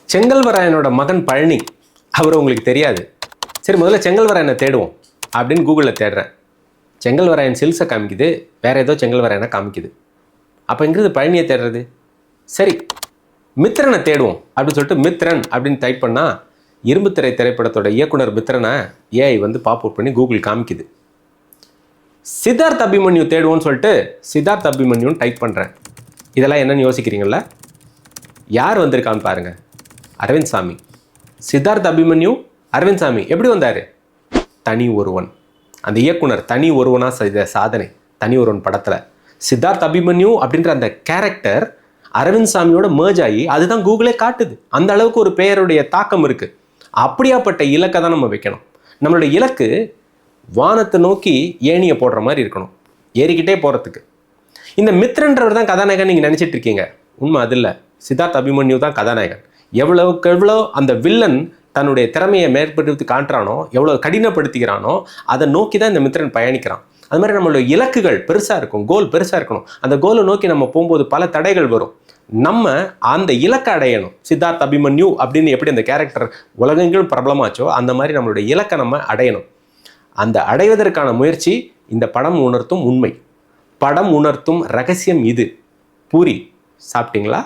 செங்கல்வராயனோட மகன் பழனி, அவர் உங்களுக்கு தெரியாது. சரி, முதல்ல செங்கல்வராயனை தேடுவோம் அப்படின்னு கூகுளில் தேடுறேன். செங்கல்வராயன் சில்ஸை காமிக்குது, வேற ஏதோ செங்கல்வராயனை காமிக்குது. அப்போ எங்கிறது பழனியை தேடுறது? சரி, மித்ரனை தேடுவோம் அப்படின்னு சொல்லிட்டு மித்ரன் அப்படின்னு டைப் பண்ணால் இரும்புத்திரை திரைப்படத்தோட இயக்குனர் மித்ரனை ஏஐ வந்து பாப் அவுட் பண்ணி கூகுள் காமிக்குது. சித்தார்த் அபிமன்யு தேடுவோன்னு சொல்லிட்டு சித்தார்த் அபிமன்யுன்னு டைப் பண்ணுறேன். இதெல்லாம் என்னன்னு யோசிக்கிறீங்களா? யார் வந்திருக்கான்னு பாருங்க, அரவிந்த் சாமி. சித்தார்த் அபிமன்யு அரவிந்த் சாமி எப்படி வந்தார்? தனி ஒருவன், அந்த இயக்குனர் தனி ஒருவனாக செய்த சாதனை. தனி ஒருவன் படத்தில் சித்தார்த் அபிமன்யு அப்படின்ற அந்த கேரக்டர் அரவிந்த் சாமியோட மேர்ஜ் ஆகி அதுதான் கூகுளே காட்டுது. அந்த அளவுக்கு ஒரு பெயருடைய தாக்கம் இருக்குது. அப்படியாப்பட்ட இலக்கை தான் நம்ம வைக்கணும். நம்மளுடைய இலக்கு வானத்தை நோக்கி ஏணியை போடுற மாதிரி இருக்கணும், ஏறிக்கிட்டே போகிறதுக்கு. இந்த மித்ரன்றவர் தான் கதாநாயகன் நீங்கள் நினச்சிட்டு இருக்கீங்க. உண்மை அது இல்லை, சித்தார்த் அபிமன்யு தான் கதாநாயகன். எவ்வளவுக்கு எவ்வளோ அந்த வில்லன் தன்னுடைய திறமையை மேற்படுத்தி காட்டுறானோ, எவ்வளோ கடினப்படுத்திக்கிறானோ, அதை நோக்கி தான் இந்த மித்ரன் பயணிக்கிறான். அது மாதிரி நம்மளோட இலக்குகள் பெருசாக இருக்கும், கோல் பெருசாக இருக்கணும். அந்த கோலை நோக்கி நம்ம போகும்போது பல தடைகள் வரும். நம்ம அந்த இலக்கை அடையணும். சித்தார்த் அபிமன்யு அப்படின்னு எப்படி அந்த கேரக்டர் உலகெங்கிலும் பிரபலமாச்சோ அந்த மாதிரி நம்மளுடைய இலக்கை நம்ம அடையணும். அந்த அடைவதற்கான முயற்சி இந்த படம் உணர்த்தும் உண்மை. படம் உணர்த்தும் ரகசியம் இது. பூரி சாப்பிட்டீங்களா?